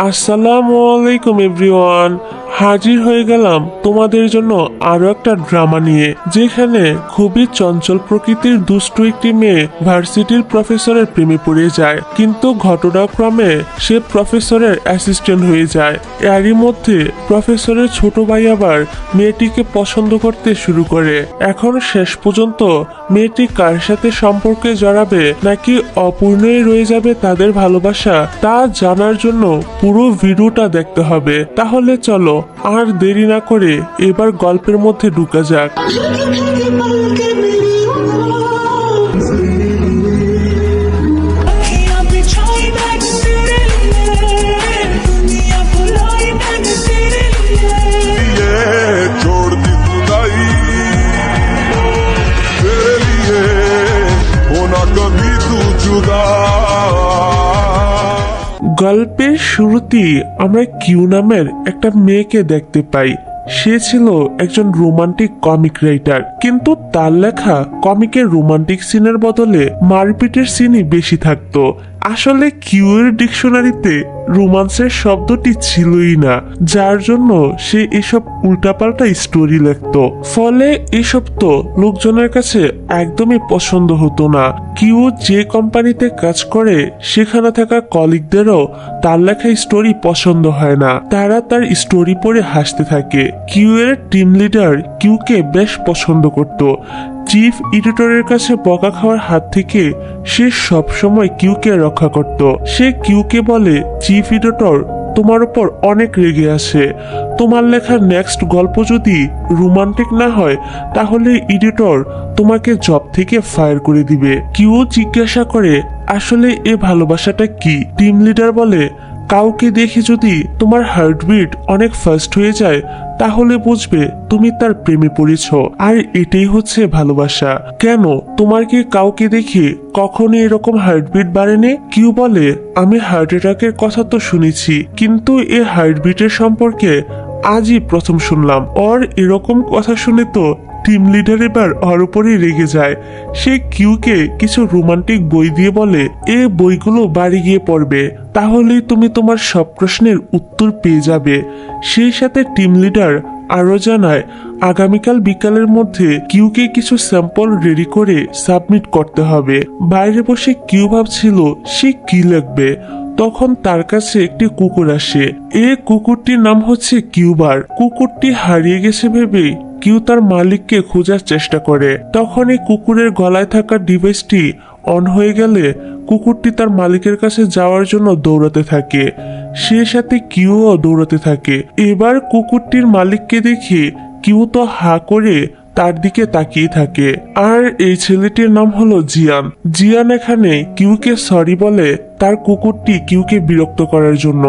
আসসালামু আলাইকুম এভরিওয়ান। হাজির হয়ে গেলাম তোমাদের জন্য আরো একটা ড্রামা নিয়ে, যেখানে খুবই চঞ্চল প্রকৃতির দুষ্টু একটি মেয়ে ভার্সিটির প্রফেসরের প্রেমে পড়ে যায়, কিন্তু ঘটনাক্রমে সে প্রফেসরের অ্যাসিস্ট্যান্ট হয়ে যায়। এরই মধ্যে প্রফেসরের ছোট ভাই আবার মেয়েটিকে পছন্দ করতে শুরু করে। এখন শেষ পর্যন্ত মেয়েটি কার সাথে সম্পর্কে জড়াবে নাকি অপূর্ণই রয়ে যাবে তাদের ভালোবাসা, তা জানার জন্য পুরো ভিডিওটা দেখতে হবে। তাহলে চলো আর দেরি না করে এবার গল্পের মধ্যে ঢুকা যাক। গল্পের শুরুতেই আমরা কিউ নামের একটা মেয়েকে দেখতে পাই। সে ছিল একজন রোমান্টিক কমিক রাইটার, কিন্তু তার লেখা কমিকের রোমান্টিক সিনের বদলে মারপিটের সিনই বেশি থাকতো। আসলে কিউ এর ডিকশনারিতে রোমান্সের শব্দটি ছিলই না, যার জন্য সে এসব উল্টাপাল্টা স্টোরি লিখতো। ফলে এসব তো লোকজনের কাছে একদমই পছন্দ হতো না। কিউ যে কোম্পানিতে কাজ করে সেখানে থাকা কলিগদেরও তার লেখা স্টোরি পছন্দ হয় না, তারা তার স্টোরি পড়ে হাসতে থাকে। কিউ এর টিম লিডার কিউকে বেশ পছন্দ করত। চিফ এডিটরের কাছে বকা খাওয়ার হাত থেকে সে সবসময় কিউকে রক্ষা করত। সে কিউকে বলে, চিফ এডিটর তোমার উপর অনেক রেগে আছে, তোমার লেখার নেক্সট গল্প যদি রোমান্টিক না হয় তাহলে এডিটর তোমাকে জব থেকে ফায়ার করে দিবে। কিউ জিজ্ঞাসা করে, আসলে এ ভালোবাসাটা কি? টিম লিডার বলে, কাউকে দেখে যদি তোমার হার্টবিট অনেক ফাস্ট হয়ে যায় তাহলে বুঝবে তুমি তার প্রেমে পড়েছ, আর এটাই হচ্ছে ভালোবাসা। কেন, তোমার কি কাউকে দেখে কখনো এরকম হার্টবিট বাড়েনি? কিউ বলে, আমি হার্ট অ্যাটাকের কথা তো শুনেছি, কিন্তু এ হার্টবিটের সম্পর্কে আজই প্রথম শুনলাম। ওর এরকম কথা শুনে তো টিম লিডার এবার ওর উপরেই রেগে যায়। সে কিউকে কিছু রোমান্টিক বই দিয়ে বলে, এ বইগুলো বাড়ি গিয়ে পড়বে, তাহলেই তুমি তোমার সব প্রশ্নের উত্তর পেয়ে যাবে। সেই সাথে টিম লিডার আরো জানায়, আগামীকাল বিকালের মধ্যে কিউকে কিছু স্যাম্পল রেডি করে সাবমিট করতে হবে। বাইরে বসে কিউ ভাবছিল সে কি লিখবে, তখন তার কাছে একটি কুকুর আসে। এ কুকুরটির নাম হচ্ছে কিউবার। কুকুরটি হারিয়ে গেছে ভেবে কিউ তার মালিককে খোঁজার চেষ্টা করে। তখন এই কুকুরের গলায় থাকা ডিভাইসটি অন হয়ে গেলে কুকুরটি তার মালিকের কাছে যাওয়ার জন্য দৌড়াতে থাকে। সে সাথে কিউও দৌড়াতে থাকে। এবার কুকুরটির মালিককে দেখে কিউ তো হা করে তার দিকে তাকিয়ে থাকে। আর এই ছেলেটির নাম হলো জিয়ান। জিয়ান এখানে কিউকে সরি বলে তার কুকুরটি কিউকে বিরক্ত করার জন্য।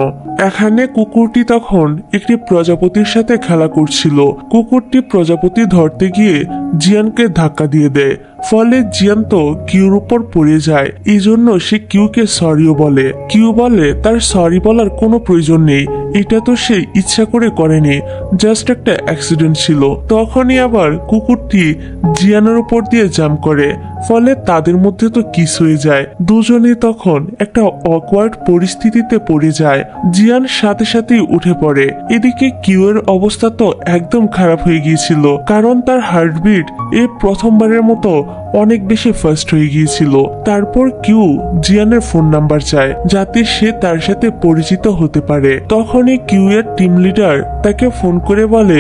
এখানে কুকুরটি তখন একটি প্রজাপতির সাথে খেলা করছিল। কুকুরটি প্রজাপতি ধরতে গিয়ে জিয়ানকে ধাক্কা দিয়ে দেয়, ফলে জিয়ান তো কিউর উপর পড়ে যায়। এই জন্য সে কিউকে সরিও বলে। কিউ বলে তার সরি বলার কোনো প্রয়োজন নেই, এটা তো সে ইচ্ছা করে করেনি, জাস্ট একটা অ্যাক্সিডেন্ট ছিল। তখনই আবার কুকুরটি জিয়ানের উপর দিয়ে জাম্প করে, ফলে তাদের মধ্যে তো কিস হয়ে যায়। দুজনেই তখন একটা অকওয়ার্ড পরিস্থিতিতে পড়ে যায়। জিয়ান সাথে সাথেই উঠে পড়ে। এদিকে কিউ এর অবস্থা তো একদম খারাপ হয়ে গিয়েছিল, কারণ তার হার্টবিট প্রথমবারের মতো অনেক বেশি ফাস্ট হয়ে গিয়েছিল। তারপর কিউ জিয়ানের ফোন নাম্বার চায় যাতে সে তার সাথে পরিচিত হতে পারে। তখনই কিউ এর টিম লিডার তাকে ফোন করে বলে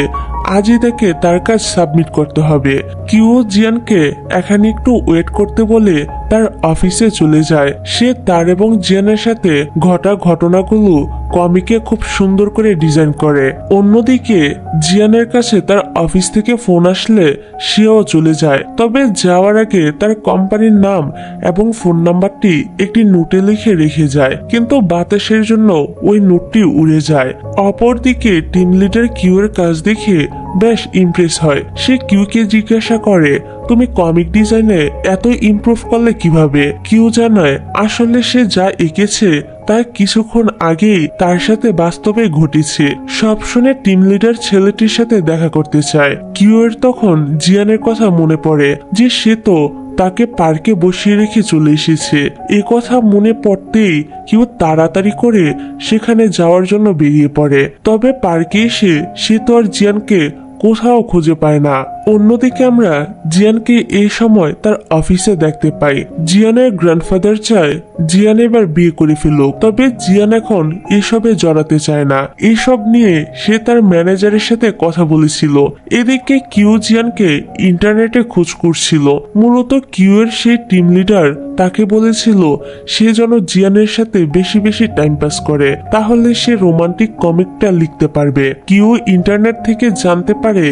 আজই তাকে তার কাজ সাবমিট করতে হবে। কিউ জিয়ানকে এখানে একটু ওয়েট করতে বলে তার অফিসে চলে যায়। সে তার এবং জিয়ানের সাথে ঘটা ঘটনাগুলো কমিকে খুব সুন্দর করে ডিজাইন করে। অন্যদিকে জিয়ানের কাছে তার অফিস থেকে ফোন আসলে সেও চলে যায়, তবে যাওয়ার আগে তার কোম্পানির নাম এবং ফোন নাম্বারটি একটি নোটে লিখে রেখে যায়, কিন্তু বাতাসের জন্য ওই নোটটি উড়ে যায়। অপরদিকে টিম লিডার কিউ এর কাজ দেখে বেশ ইমপ্রেস হয়। সে কিউকে জিজ্ঞাসা করে, তুমি কমিক ডিজাইনে এত ইমপ্রুভ করলে কিভাবে? কিউ জানায় আসলে সে যা এঁকেছে তা কিছুক্ষণ আগেই তার সাথে বাস্তবে ঘটেছে। সব শুনে টিম লিডার ছেলেটির সাথে দেখা করতে চায়। কিউ এর তখন জিয়ানের কথা মনে পড়ে যে সে তো তাকে পার্কে বসিয়ে রেখে চলে এসেছে। এ কথা মনে পড়তেই কিউ তাড়াতাড়ি করে সেখানে যাওয়ার জন্য বেরিয়ে পড়ে। তবে পার্কে এসে সে তো আর জিয়ানকে কোথাও খুঁজে পায় না। অন্যদিকে আমরা জিয়ানকে এই সময় তার অফিসে দেখতে পাই। জিয়ানের গ্র্যান্ডফাদার চায় জিয়ান এবার বিয়ে করে ফেলুক, তবে জিয়ান এখন এসবে জড়াতে চায় না। এসব নিয়ে সে তার ম্যানেজারের সাথে কথা বলেছিল। এদিকে কিউ জিয়ানকে ইন্টারনেটে খোঁজ করছিল। মূলত কিউ এর সেই টিম লিডার তাকে বলেছিল সে যেন জিয়ানের সাথে বেশি বেশি টাইম পাস করে, তাহলে সে রোমান্টিক কমিকটা লিখতে পারবে। কিউ ইন্টারনেট থেকে জানতে পারে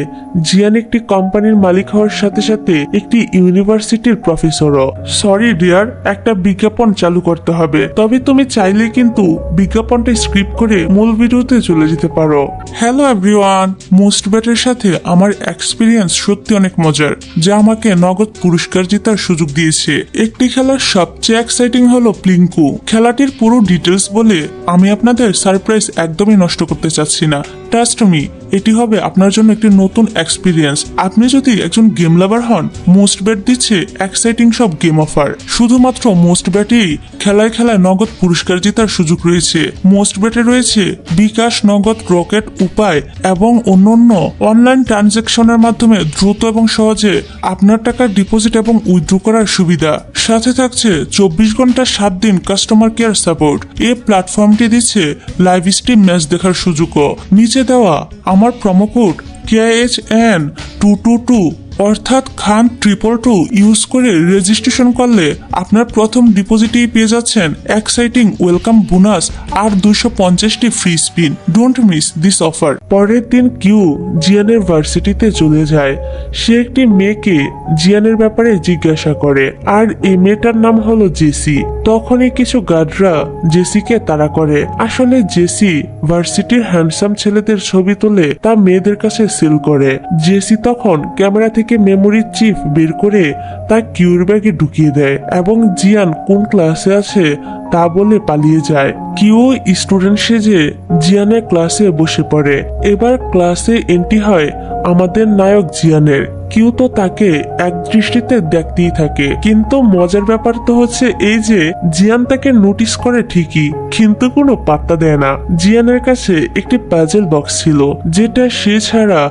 জিয়ান একটি কোম্পানির মালিক হওয়ার সাথে সাথে একটি ইউনিভার্সিটির প্রফেসরও। সরি ডিয়ার, একটা বিজ্ঞাপন চালু করতে হবে, তবে তুমি চাইলে কিন্তু বিজ্ঞাপনটা স্ক্রিপ্ট করে মূল ভিডিওতে চলে যেতে পারো। হ্যালো এভরিওয়ান, মোস্ট ব্যাটের সাথে আমার এক্সপিরিয়েন্স সত্যি অনেক মজার, যা আমাকে নগদ পুরস্কার জেতার সুযোগ দিয়েছে। একটি খেলার সবচেয়ে এক্সাইটিং হলো প্লিঙ্কু। খেলাটির পুরো ডিটেলস বলে আমি আপনাদের সারপ্রাইজ একদমই নষ্ট করতে চাচ্ছি না। ট্রাস্ট মি, এটি হবে আপনার জন্য একটি নতুন এক্সপিরিয়েন্স। আপনি যদি একজন গেম লাভার হন, মোস্ট ব্যাট দিচ্ছে এক্সাইটিং সব গেম অফার। শুধুমাত্র মোস্ট ব্যাটেই খেলায় খেলায় নগদ পুরস্কার জেতার সুযোগ রয়েছে। মোস্ট ব্যাটে রয়েছে বিকাশ, নগদ, রকেট, উপায় এবং অন্যান্য অনলাইন ট্রানজ্যাকশনের মাধ্যমে দ্রুত এবং সহজে আপনার টাকা ডিপোজিট এবং উইথড্র করার সুবিধা। সাথে থাকছে 24 ঘন্টা 7 দিন কাস্টমার কেয়ার সাপোর্ট। এই প্ল্যাটফর্মটি দিচ্ছে লাইভ স্ট্রিম ম্যাচ দেখার সুযোগও। নিচে দেওয়া আমার প্রোমো কোড KHN222 অর্থাৎ খান 222 ইউজ করে রেজিস্ট্রেশন করলে আপনার প্রথম ডিপোজিটেই পেয়ে যাচ্ছেন এক্সাইটিং ওয়েলকাম বোনাস আর 250টি free spin. Don't miss this offer. পরের দিন কিউ জিয়ানের ভার্সিটিতে চলে যায়। সে একটি মেয়েকে জিয়ানের ব্যাপারে জিজ্ঞাসা করে, আর এই মেয়েটার নাম হলো জেসি। তখনই কিছু গার্ডরা জেসিকে তাড়া করে। আসলে জেসি ভার্সিটির হ্যান্ডসাম ছেলেদের ছবি তুলে তা মেয়েদের কাছে সেল করে। জেসি তখন ক্যামেরা থেকে মেমোরি চিপ বের করে তা কিউর ব্যাগে ঢুকিয়ে দেয় এবং জিয়ান কোন ক্লাসে আছে তা বলে পালিয়ে যায়। কিউ স্টুডেন্ট সেজে জিয়ানের ক্লাসে বসে পড়ে। এবার ক্লাসে এন্ট্রি হয় আমাদের নায়ক জিয়ানের। কিউ তো তাকে এক দৃষ্টিতে দেখতেই থাকে, কিন্তু মজার ব্যাপার তো হচ্ছে এই যে জিয়ান তাকে নোটিস করে ঠিকই, কিন্তু কোনো পাত্তা দেয় না। জিয়ানের কাছে একটি পাজল বক্স ছিল, যেটা সে ছাড়া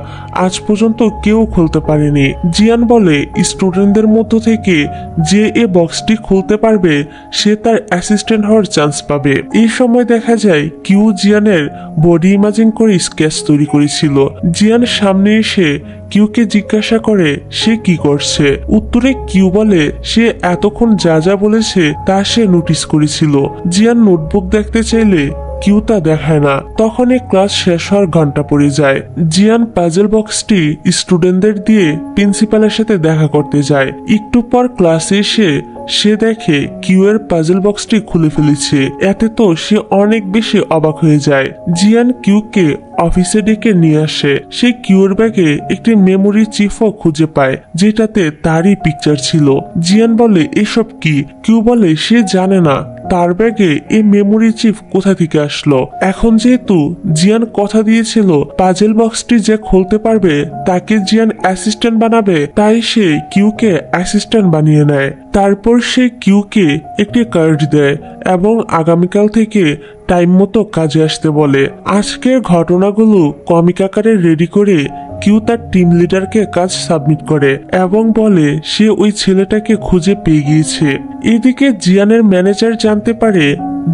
আজ পর্যন্ত কেউ খুলতে পারেনি। জিয়ান বলে স্টুডেন্টদের মধ্য থেকে যে এই বক্সটি খুলতে পারবে সে তার অ্যাসিস্ট্যান্ট হওয়ার চান্স পাবে। এই সময় দেখা যায় কিউ জিয়ানের বডি ইমাজিং করে স্কেচ তৈরি করেছিল। জিয়ান সামনে এসে কিউকে জিজ্ঞাসা করে সে কি করছে। উত্তরে কিউ বলে সে এতক্ষণ যা যা বলেছে তা সে নোটিস করেছিল। জিয়ান নোটবুক দেখতে চাইলে কিউ তা দেখায় না। তখনই ক্লাস শেষ হওয়ার ঘন্টা পড়ে যায়। জিয়ান পাজল বক্সটি স্টুডেন্টদের দিয়ে প্রিন্সিপালের সাথে দেখা করতে যায়। একটু পর ক্লাসে এসে সে দেখে কিউ এর পাজল বক্সটি খুলে ফেলেছে। এতে তো সে অনেক বেশি অবাক হয়ে যায়। জিয়ান কিউকে অফিসে ডেকে নিয়ে আসে। সে কিউর ব্যাগে একটি মেমোরি চিপও খুঁজে পায়, যেটাতে তারই পিকচার ছিল। জিয়ান বলে এসব কি? কিউ বলে সে জানে না তার ব্যাগে এই মেমোরি চিপ কোথা থেকে আসলো। এখন যেহেতু জিয়ান কথা দিয়েছিল পাজল বক্সটি যে খুলতে পারবে তাকে জিয়ান অ্যাসিস্ট্যান্ট বানাবে, তাই সে কিউকে অ্যাসিস্ট্যান্ট বানিয়ে নেয়। তারপর সে কিউকে একটি কার্ড দেয় এবং আগামীকাল থেকে টাইম মতো কাজে আসতে বলে। আজকের ঘটনাগুলো কমিক আকারে রেডি করে কিউ তার টিম লিডারকে কাজ সাবমিট করে এবং বলে সে ওই ছেলেটাকে খুঁজে পেয়ে গিয়েছে। এদিকে জিয়ানের ম্যানেজার জানতে পারে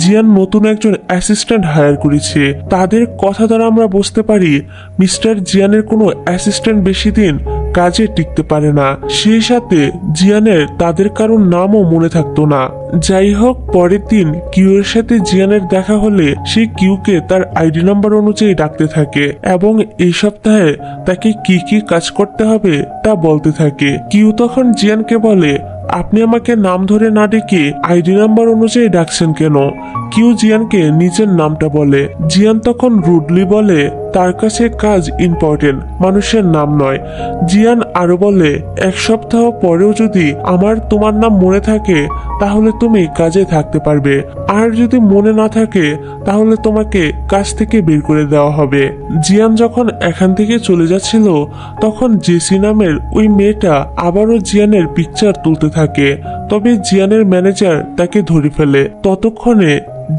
জিয়ান নতুন একজন অ্যাসিস্ট্যান্ট হায়ার করেছে। তাদের কথা দ্বারা আমরা বুঝতে পারি মিস্টার জিয়ানের কোনো অ্যাসিস্ট্যান্ট বেশি দিন কাজে টিকতে পারে না। সেই সাথে জিয়ানের তাদের কারোর নামও মনে থাকতো না। যাই হোক, পরের দিন কিউ এর সাথে জিয়ানের দেখা হলে সে কিউকে তার আইডি নাম্বার অনুযায়ী ডাকতে থাকে এবং এই সপ্তাহে তাকে কি কি কাজ করতে হবে তা বলতে থাকে। কিউ তখন জিয়ানকে বলে আপনি আমাকে নাম ধরে না ডেকে আইডি নাম্বার অনুযায়ী ডাকছেন কেন? কিউ জিয়ানকে নিজের নামটা বলে। জিয়ান তখন রুডলি বলে তার কাছে কাজ ইম্পর্টেন্ট, মানুষের নাম নয়। জিয়ান আরো বলে, 1 সপ্তাহ পরেও যদি আমার তোমার নাম মনে থাকে তাহলে তুমি কাজে থাকতে পারবে, আর যদি মনে না থাকে তাহলে তোমাকে কাজ থেকে বের করে দেওয়া হবে। জিয়ান যখন এখান থেকে চলে যাচ্ছিল তখন জেসি নামের ওই মেয়েটা আবারও জিয়ানের পিকচার তুলতে থাকে, তবে জিয়ানের ম্যানেজার তাকে ধরে ফেলে। ততক্ষণে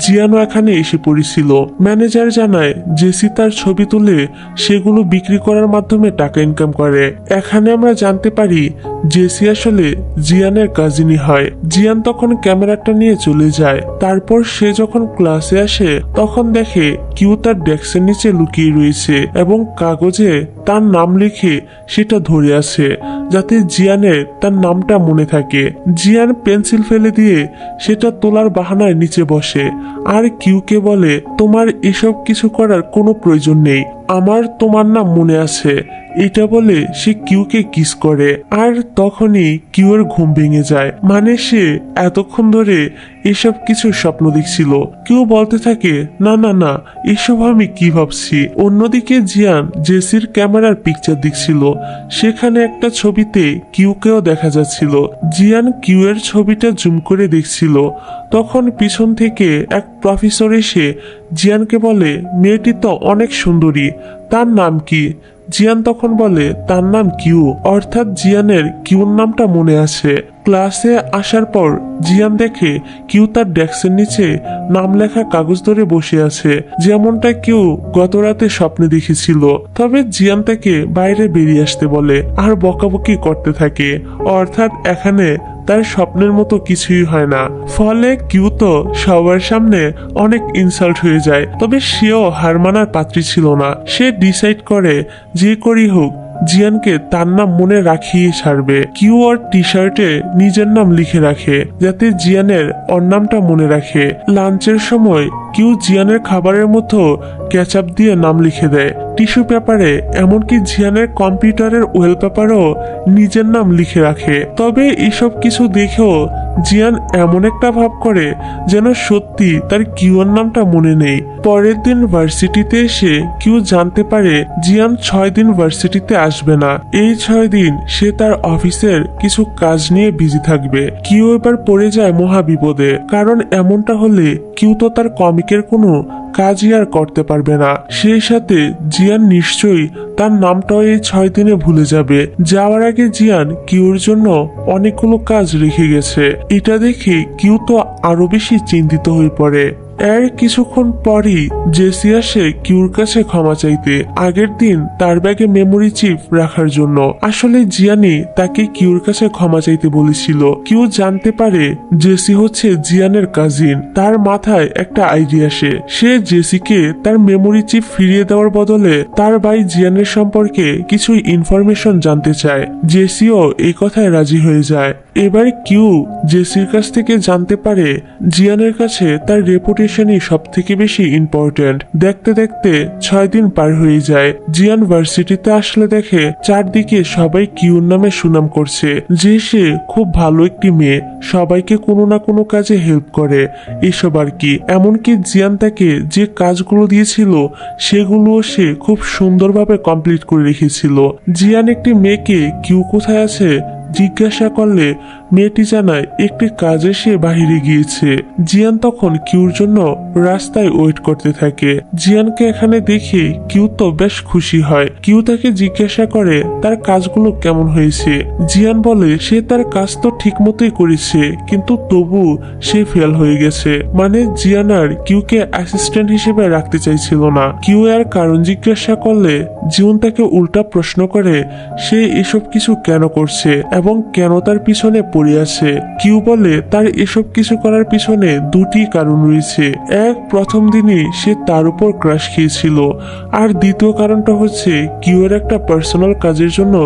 জিয়ানও এখানে এসে পড়েছিল। ম্যানেজার জানায় জেসি তার ছবি তুলে সেগুলো বিক্রি করার মাধ্যমে টাকা ইনকাম করে। এখানে আমরা জানতে পারি জেসি আসলে জিয়ানের কাজিনই হয়। জিয়ান তখন ক্যামেরাটা নিয়ে চলে যায়। তারপর সে যখন ক্লাসে আসে তখন দেখে কিউ তার ডেস্কের নিচে লুকিয়ে রয়েছে এবং কাগজে তার নাম লিখে সেটা ধরে আছে যাতে জিয়ানের তার নামটা মনে থাকে। জিয়ান পেন্সিল ফেলে দিয়ে সেটা তোলার বাহানায় নিচে বসে আর কিউকে বলে, তোমার এসব কিছু করার কোনো প্রয়োজন নেই, আমার তোমার নাম মনে আছে। এটা বলে সে কিউকে কিস করে আর তখনই কিউর ঘুম ভেঙে যায়। মানে সে এতক্ষণ ধরে এসব কিছু স্বপ্ন দেখছিল। কিউ বলতে থাকে, না না না, এসব আমি কি ভাবছি। অন্যদিকে জিয়ান জেসির ক্যামেরার পিকচার দেখছিল, সেখানে একটা ছবিতে কিউকেও দেখা যাচ্ছিল। জিয়ান কিউ এর ছবিটা জুম করে দেখছিল, তখন পিছন থেকে এক প্রফেসর এসে জিয়ানকে বলে, মেয়েটি তো অনেক সুন্দরী, তার নাম কি? জিয়ান তখন বলে, তার নাম কিউ, অর্থাৎ জিয়ানের কিউর নামটা মনে আছে। ক্লাসে আসার পর জিয়ান দেখে কিউ তার ডেস্কের নিচে নাম লেখা কাগজ ধরে বসে আছে, যেমনটা কিউ গত রাতে স্বপ্নে দেখেছিল। তবে জিয়ান তাকে বাইরে বেরিয়ে আসতে বলে আর বকাবকি করতে থাকে, অর্থাৎ এখানে তার স্বপ্নের মতো কিছুই হয় না। ফলে কিউ তো সবার সামনে অনেক ইনসাল্ট হয়ে যায়। তবে সেও হার মানার পাত্রী ছিল না। সে ডিসাইড করে যে করি হোক জিয়ানকে তার নাম মনে রাখিয়ে ছাড়বে। কিউ ওর টি শার্টে নিজের নাম লিখে রাখে যাতে জিয়ানের ওর নামটা মনে রাখে। লাঞ্চের সময় কিউ জিয়ানের খাবারের মতো কেচাপ দিয়ে নাম লিখে দেয় টিস্যু পেপারে, এমনকি জিয়ানের কম্পিউটারের ওয়েলপেপারও নিজের নাম লিখে রাখে। তবে এসব কিছু দেখেও জিয়ান এমন একটা ভাব করে যেন সত্যি তার কিউর নামটা মনে নেই। পরের দিন ভার্সিটিতে এসে কিউ জানতে পারে জিয়ান 6 দিন ভার্সিটিতে আসবে না। এই 6 দিন সে তার অফিসের কিছু কাজ নিয়ে বিজি থাকবে। কিউ এবার পড়ে যায় মহা বিপদে, কারণ এমনটা হলে কিউ তো তার কমিকের কোনো কাজই আর করতে পারবে না। সেই সাথে জিয়ান নিশ্চয়ই তার নামটাও এই 6 দিনে ভুলে যাবে। যাওয়ার আগে জিয়ান কিউর জন্য অনেকগুলো কাজ রেখে গেছে। এটা দেখে কিউ তো আরো বেশি চিন্তিত হয়ে পড়ে। এর কিছুক্ষণ পরই জেসি আসে কিউর কাছে ক্ষমা চাইতে, আগের দিন তার ব্যাগে মেমোরি চিপ রাখার জন্য। আসলে জিয়ানি তাকে কিউর কাছে ক্ষমা চাইতে বলেছিল। কিউ জানতে পারে জেসি হচ্ছে জিয়ানের কাজিন। তার মাথায় একটা আইডিয়া আসে, সে জেসিকে তার মেমোরি চিপ ফিরিয়ে দেওয়ার বদলে তার ভাই জিয়ানের সম্পর্কে কিছু ইনফরমেশন জানতে চায়। জেসিও এই কথায় রাজি হয়ে যায়। এবার কিউ জেসির কাছ থেকে জানতে পারে জিয়ানের কাছে তার রেপুটেশনই সব থেকে বেশি ইম্পর্টেন্ট। দেখতে দেখতে 6 দিন পার হয়ে যায়। জিয়ান ভার্সিটিতে আসলে দেখে চারদিকে সবাই কিউর নামে সুনাম করছে যে সে খুব ভালো একটি মেয়ে, সবাইকে কোনো না কোনো কাজে হেল্প করে, এসব আর কি। এমনকি জিয়ান তাকে যে কাজগুলো দিয়েছিল সেগুলো সে খুব সুন্দরভাবে কমপ্লিট করে রেখেছিল। জিয়ান একটি মেয়েকে কিউ কোথায় আছে জিজ্ঞাসা করলে মেয়েটি জানায় একটি কাজে সে বাহিরে গিয়েছে। জিয়ান তখন কিউর জন্য রাস্তায় ওয়েট করতে থাকে। জিয়ানকে এখানে দেখে কিউ তো বেশ খুশি হয়। কিউ তাকে জিজ্ঞাসা করে তার কাজগুলো কেমন হয়েছে। জিয়ান বলে সে তার কাজ তো ঠিক মতোই করেছে, কিন্তু তবু সে ফেল হয়ে গেছে। মানে জিয়ান আর কিউকে অ্যাসিস্ট্যান্ট হিসেবে রাখতে চাইছিল না। কিউ এর কারণ জিজ্ঞাসা করলে জিউন তাকে উল্টা প্রশ্ন করে সে এসব কিছু কেন করছে এবং কেন তার পিছনে পড়ে আছে। কিউ বলে তার এসব কিছু করার পিছনে দুটি কারণ রয়েছে। এক, প্রথম দিনই সে তার উপর ক্রাশ খেয়েছিল, আর দ্বিতীয় কারণটা হচ্ছে কিউর একটা পার্সোনাল কাজের জন্য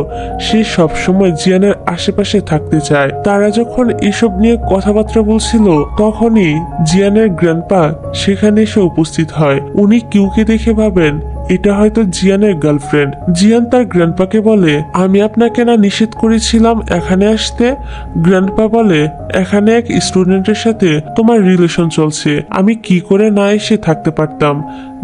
সে সবসময় জিয়ানের আশেপাশে থাকতে চায়। তারা যখন এসব নিয়ে কথাবার্তা বলছিল তখনই জিয়ানের গ্র্যান্ডপা সেখানে এসে উপস্থিত হয়। উনি কিউকে দেখে ভাবেন এটা হয়তো জিয়ানের গার্লফ্রেন্ড। জিয়ান তার গ্র্যান্ডপাকে বলে, আমি আপনাকে না নিষেধ করেছিলাম এখানে আসতে? গ্র্যান্ডপা বলে, এখানে এক স্টুডেন্টের সাথে তোমার রিলেশন চলছে, আমি কি করে না এসে থাকতে পারতাম?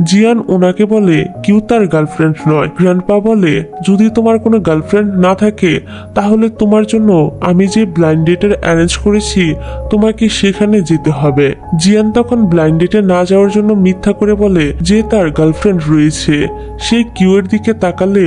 জিয়ান ওনাকে বলে কিউ তার গার্লফ্রেন্ড নয়। গ্র্যান্ডপা বলে, যদি তোমার কোনো গার্লফ্রেন্ড না থাকে তাহলে তোমার জন্য আমি যে ব্লাইন্ড ডেটের অ্যারেঞ্জ করেছি তোমাকে সেখানে যেতে হবে। জিয়ান তখন ব্লাইন্ড ডেটে না যাওয়ার জন্য মিথ্যা করে বলে যে তার গার্লফ্রেন্ড রয়েছে। সে কিউ এর দিকে তাকালে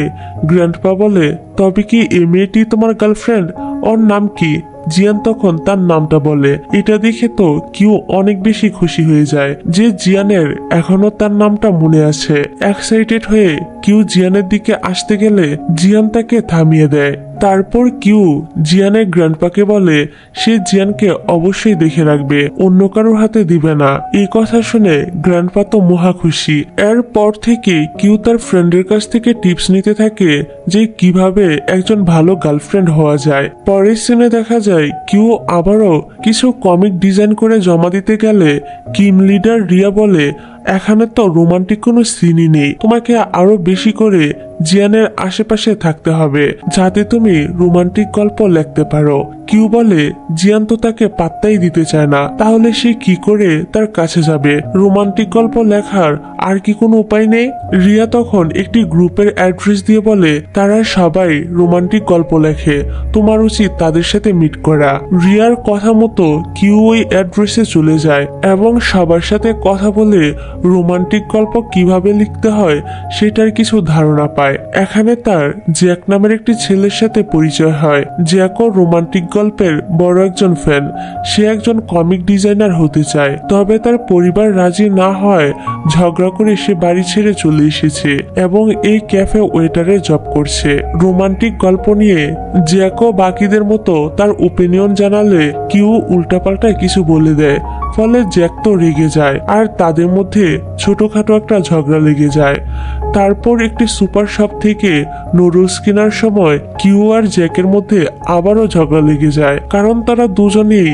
গ্র্যান্ডপা বলে, তবে কি এই মেয়েটি তোমার গার্লফ্রেন্ড? ওর নাম কি? জিয়ান তখন তার নামটা বলে। এটা দেখে তো কিউ অনেক বেশি খুশি হয়ে যায় যে জিয়ানের এখনো তার নামটা মনে আছে। এক্সাইটেড হয়ে কিউ জিয়ানের দিকে আসতে গেলে জিয়ান তাকে থামিয়ে দেয়। তারপর কিউ জিয়ানের গ্র্যান্ডপাকে বলে সে জিয়ানকে অবশ্যই দেখে রাখবে, অন্য কারোর হাতে দিবে না। এই কথা শুনে গ্র্যান্ডপা তো মহা খুশি। এরপর থেকে কিউ তার ফ্রেন্ডের কাছ থেকে টিপস নিতে থাকে যে কিভাবে একজন ভালো গার্লফ্রেন্ড হওয়া যায়। পরের সিনে দেখা যায় কিউ আবারও কিছু কমিক ডিজাইন করে জমা দিতে গেলে কিম লিডার রিয়া বলে, এখানে তো রোমান্টিক কোনো সিনই নেই, তোমাকে আরো বেশি করে জিয়ানের আশেপাশে থাকতে হবে যাতে তুমি রোমান্টিক গল্প লিখতে পারো। কিউ বলে, জিয়ান তো তাকে পাত্তাই দিতে চায় না, তাহলে সে কি করে তার কাছে যাবে? রোমান্টিক গল্প লেখার আর কি কোনো উপায় নেই? রিয়া তখন একটি গ্রুপের অ্যাড্রেস দিয়ে বলে তারা সবাই রোমান্টিক গল্প লেখে, তোমার উচিত তাদের সাথে মিট করা। রিয়ার কথা মতো কিউ ওই অ্যাড্রেসে চলে যায় এবং সবার সাথে কথা বলে রোমান্টিক গল্প কিভাবে লিখতে হয় সেটার কিছু ধারণা পায়। এখানে তার জ্যাক নামের একটি ছেলের সাথে পরিচয় হয়। জ্যাকও রোমান্টিক গল্পের বড় একজন ফ্যান। সে একজন কমিক ডিজাইনার হতে চায়, তবে তার পরিবার রাজি না হয় ঝগড়া করে সে বাড়ি ছেড়ে চলে এসেছে এবং এই ক্যাফে ওয়েটারে জব করছে। রোমান্টিক গল্প নিয়ে জ্যাকও বাকিদের মতো তার ওপিনিয়ন জানালে কিউ উল্টাপাল্টা কিছু বলে দেয়, ফলে জ্যাক তো রেগে যায় আর তাদের মধ্যে ছোটখাটো একটা ঝগড়া লেগে যায়। তারপর একটি সুপার শপ থেকে নুডলস কেনার সময় কিউ আর জ্যাকের মধ্যে আবারও ঝগড়া লেগে যায়, কারণ তারা দুজনেই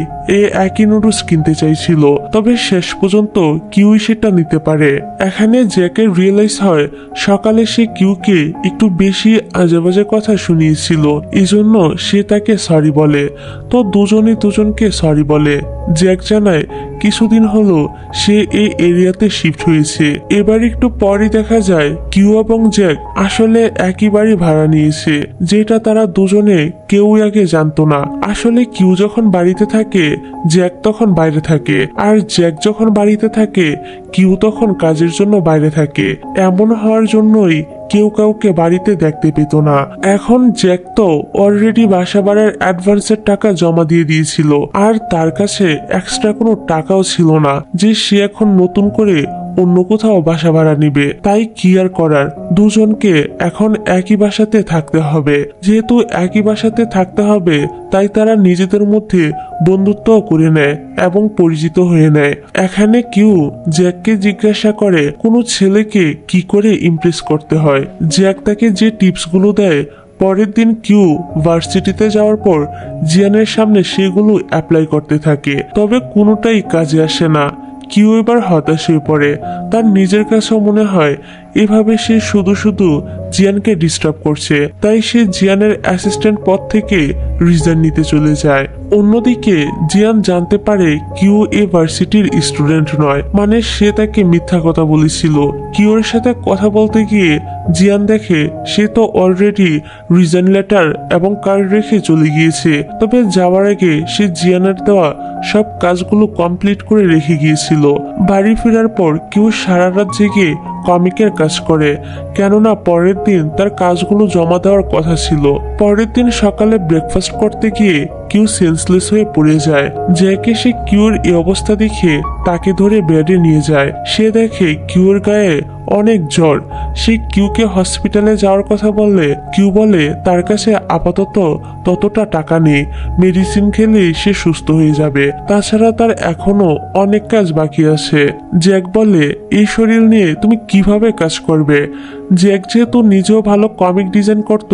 একই নুডলস কিনতে চাইছিল, তবে শেষ পর্যন্ত কিউই সেটা নিতে পারে। এখানে জ্যাকের রিয়েলাইজ হয় সকালে সে কিউকে একটু বেশি আজেবাজে কথা শুনিয়েছিল, এজন্য সে তাকে সরি বলে। তো দুজনে দুজনকে সরি বলে। জ্যাক জানায় কিছুদিন হলো সে এই এরিয়াতে শিফট হয়েছে। এবার একটু পরে দেখা যায় কিউ এবং জ্যাক আসলে একই বাড়ি ভাড়া নিয়েছে, যেটা তারা দুজনে কেউই আগে জানতো না। আসলে কিউ যখন বাড়িতে থাকে জ্যাক তখন বাইরে থাকে, আর জ্যাক যখন বাড়িতে থাকে কিউ তখন কাজের জন্য বাইরে থাকে। এমন হওয়ার জন্যই কেউ কাউকে বাড়িতে দেখতে পেত না। এখন জ্যাক তো অলরেডি বাসা ভাড়ার অ্যাডভান্সের টাকা জমা দিয়ে দিয়েছিল, আর তার কাছে এক্সট্রা কোনো টাকাও ছিল না যে সে এখন নতুন করে অন্য কোথাও বাসা ভাড়া নিবে। তাই কি আর করার, দুজনকে এখন একই বাসাতে থাকতে হবে। যেহেতু একই বাসাতে থাকতে হবে তাই তারা নিজেদের মধ্যে বন্ধুত্ব করে নেয় এবং পরিচিত হয়ে নেয়। এখানে কিউ জ্যাককে জিজ্ঞাসা করে কোনো ছেলেকে কি করে ইমপ্রেস করতে হয়। জ্যাক তাকে যে টিপসগুলো দেয়, পরের দিন কিউ ভার্সিটিতে যাওয়ার পর জিয়ানের সামনে সেগুলো অ্যাপ্লাই করতে থাকে, তবে কোনোটাই কাজে আসে না। কিউ এবার হতাশ হয়ে পড়ে। তার নিজের কাছেও মনে হয় এভাবে সে শুধু শুধু জিয়ানকে ডিস্টার্ব করছে, তাই সে জিয়ানের অ্যাসিস্ট্যান্ট পদ থেকে রিজাইন নিতে চলে যায়। অন্যদিকে জিয়ান জানতে পারে কিউ এ ভার্সিটির স্টুডেন্ট নয়, মানে সে তাকে মিথ্যা কথা বলেছিল। কিউর সাথে কথা বলতে গিয়ে জিয়ান দেখে সে তো অলরেডি রিজাইন লেটার এবং কার্ড রেখে চলে গিয়েছে, তবে যাওয়ার আগে সে জিয়ানের দেওয়া সব কাজগুলো কমপ্লিট করে রেখে গিয়েছিল। বাড়ি ফেরার পর কিউ সারা রাত জেগে কমিকের কাজ করে, কেননা পরের দিন তার কাজগুলো জমা দেওয়ার কথা ছিল। পরের দিন সকালে ব্রেকফাস্ট করতে গিয়ে কিউ সেন্সলেস হয়ে পড়ে যায়। জ্যাকে সে কিউর এই অবস্থা দেখে তাকে ধরে বেডে নিয়ে যায়। সে দেখে কিউর গায়ে অনেক জ্বর। সে কিউকে হসপিটালে যাওয়ার কথা বললে কিউ বলে তার কাছে আপাতত ততটা টাকা নেই, মেডিসিন খেলে সে সুস্থ হয়ে যাবে, তাছাড়া তার এখনো অনেক কাজ বাকি আছে। জ্যাক বলে এই শরীর নিয়ে তুমি কিভাবে কাজ করবে। জ্যাক যেহেতু নিজেও ভালো কমিক ডিজাইন করত,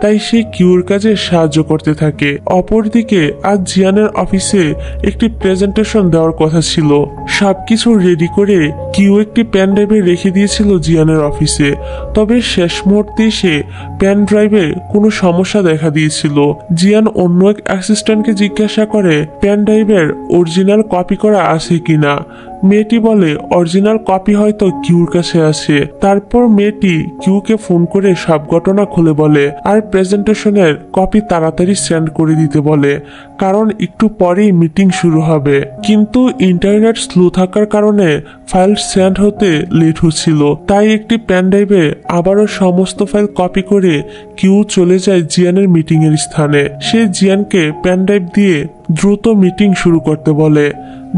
তাই সে কিউর কাজে সাহায্য করতে থাকে। অপরদিকে আজ জিয়ানের অফিসে একটি প্রেজেন্টেশন দেওয়ার কথা ছিল। সবকিছু রেডি করে কিউ একটি প্যান ড্রাইভে রেখে দিয়েছিল জিয়ানের অফিসে। তবে শেষ মুহূর্তে এসে প্যান ড্রাইভে কোনো সমস্যা দেখা দিয়েছিল। জিয়ান অন্য এক অ্যাসিস্ট্যান্টকে জিজ্ঞাসা করে প্যান ড্রাইভের অরিজিনাল কপি করা আছে কিনা। মেয়েটি বলে অরিজিনাল কপি হয়তো কিউর কাছে আছে। তারপর মেয়েটি কিউকে ফোন করে সব ঘটনা খুলে বলে আর প্রেজেন্টেশনের কপি তাড়াতাড়ি সেন্ড করে দিতে বলে, কারণ একটু পরেই মিটিং শুরু হবে। কিন্তু ইন্টারনেট স্লো থাকার কারণে ফাইল সেন্ড হতে লেট হচ্ছিল। তাই একটি প্যান ড্রাইভে আবারও সমস্ত ফাইল কপি করে কিউ চলে যায় জিয়ানের মিটিং এর স্থানে। সে জিয়ানকে প্যান ড্রাইভ দিয়ে দ্রুত মিটিং শুরু করতে বলে।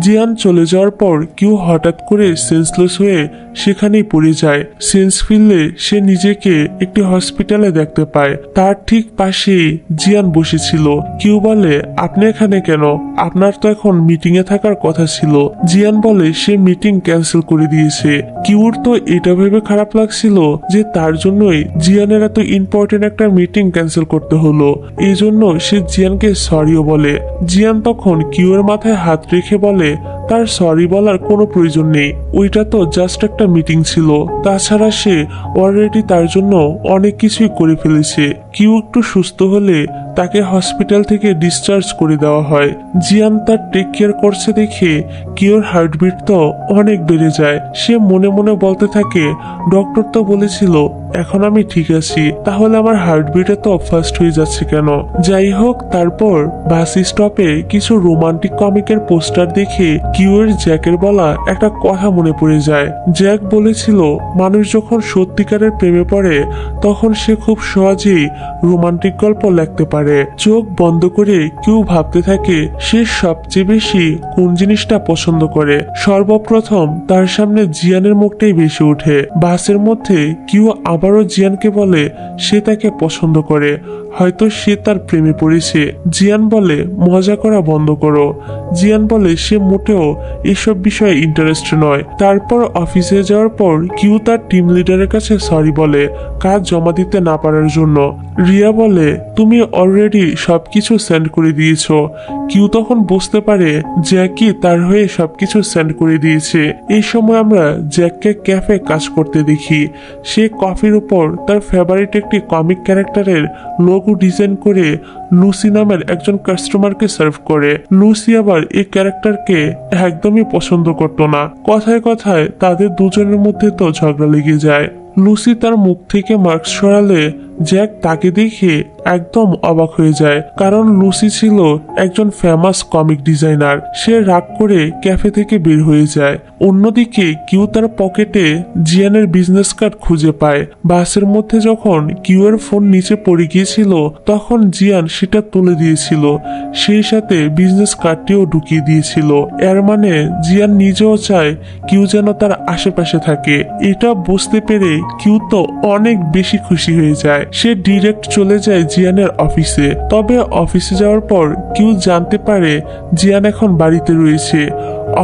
জিয়ান চলে যাওয়ার পর কিউ হঠাৎ করে সেন্সলেস হয়ে সেখানেই পড়ে যায়। সেন্স ফিরলে সে নিজেকে একটি হসপিটালে দেখতে পায়। তার ঠিক পাশেই জিয়ান বসেছিল। কিউ বলে আপনি এখানে কেন? আপনার তো এখন মিটিং এ থাকার কথা ছিল। জিয়ান বলে সে মিটিং ক্যান্সেল করে দিয়েছে। কিউর তো এটা ভেবে খারাপ লাগছিল যে তার জন্যই জিয়ানের এত ইম্পর্টেন্ট একটা মিটিং ক্যান্সেল করতে হলো। এই জন্য সে জিয়ানকে সরিও বলে। জিয়ান তখন কিউর মাথায় হাত রেখে বলে তার সরি বলার কোনো প্রয়োজন নেই, ওইটা তো জাস্ট একটা মিটিং ছিল। তাছাড়া সে অলরেডি তার জন্য অনেক কিছুই করে ফেলেছে। কিউ একটু সুস্থ হলে তাকে হসপিটাল থেকে ডিসচার্জ করে দেওয়া হয়। জিয়ান তার টেক কেয়ার করছে দেখে কিউর হার্টবিট তো অনেক বেড়ে যায়। সে মনে মনে বলতে থাকে ডক্টর তো বলেছিল এখন আমি ঠিক আছি, তাহলে আমার হার্টবিট তো ফাস্ট হয়ে যাচ্ছে কেন? যাই হোক, তারপর বাস স্টপে কিছু রোমান্টিক কমিকের পোস্টার দেখে কিউর জ্যাকের বলা একটা কথা মনে পড়ে যায়। জ্যাক বলেছিল মানুষ যখন সত্যিকারের প্রেমে পড়ে তখন সে খুব সহজেই রোমান্টিক গল্প লিখতে পারে। চোখ বন্ধ করে কিউ ভাবতে থাকে সে সবচেয়ে বেশি কোন জিনিসটা পছন্দ করে। সর্বপ্রথম তার সামনে জিয়ানের মুখটাই বেশি ওঠে। বাসের মধ্যে কিউ আবারও জিয়ানকে বলে সে তাকে পছন্দ করে, হয়তো সে তার প্রেমে পড়েছে। জিয়ান বলে মজা করা বন্ধ করো। জিয়ান বলে সে মোটেও এসব বিষয়ে ইন্টারেস্ট নয়। তারপর অফিসে যাওয়ার পর কিউ তার টিম লিডারের কাছে সরি বলে কাজ জমা দিতে না পারার জন্য। রিয়া বলে তুমি অলরেডি সবকিছু সেন্ড করে দিয়েছো। কিউ তখন বুঝতে পারে জ্যাকি তার হয়ে সবকিছু সেন্ড করে দিয়েছে। এই সময় আমরা জ্যাককে ক্যাফে কাজ করতে দেখি। সে কফির উপর তার ফেভারিট একটি কমিক ক্যারেক্টারের লোগো ডিজাইন করে লুসি নামের একজন কাস্টমারকে সার্ভ করে। লুসি আবার এই ক্যারেক্টারকে একদমই পছন্দ করতো না। কথায় কথায় তাদের দুজনের মধ্যে তো ঝগড়া লেগে যায়। লুসি তার মুখ থেকে মাস্ক সরালে জ্যাক তাকে দেখে একদম অবাক হয়ে যায়, কারণ লুসি ছিল একজন ফেমাস কমিক ডিজাইনার। সে রাগ করে ক্যাফে থেকে বের হয়ে যায়। অন্যদিকে কিউ তার পকেটে জিয়ানের বিজনেস কার্ড খুঁজে পায়। বাসের মধ্যে যখন কিউ এর ফোন নিচে পড়ে গিয়েছিল তখন জিয়ান সেটা তুলে দিয়েছিল, সেই সাথে বিজনেস কার্ডটিও ঢুকিয়ে দিয়েছিল। এর মানে জিয়ান নিজেও চায় কিউ যেন তার আশেপাশে থাকে। এটা বুঝতে পেরে কিউ তো অনেক বেশি খুশি হয়ে যায়। সে ডিরেক্ট চলে যায় জিয়ানের অফিসে। তবে অফিসে যাওয়ার পর কিউ জানতে পারে জিয়ান এখন বাড়িতে রয়েছে।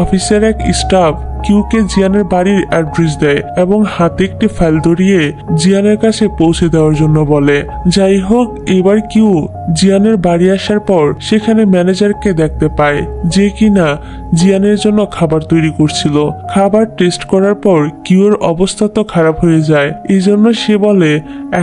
অফিসের এক স্টাফ কিউকে জিয়ানের বাড়ির অ্যাড্রেস দেয় এবং হাতে একটি ফাইল ধরিয়ে জিয়ানের কাছে পৌঁছে দেওয়ার জন্য বলে। যাই হোক, এবার কিউ জিয়ানের বাড়ি আসার পর সেখানে ম্যানেজারকে দেখতে পায়, যে কিনা জিয়ানের জন্য খাবার তৈরি করছিল। খাবার টেস্ট করার পর কিউর অবস্থা তো খারাপ হয়ে যায়। এই জন্য সে বলে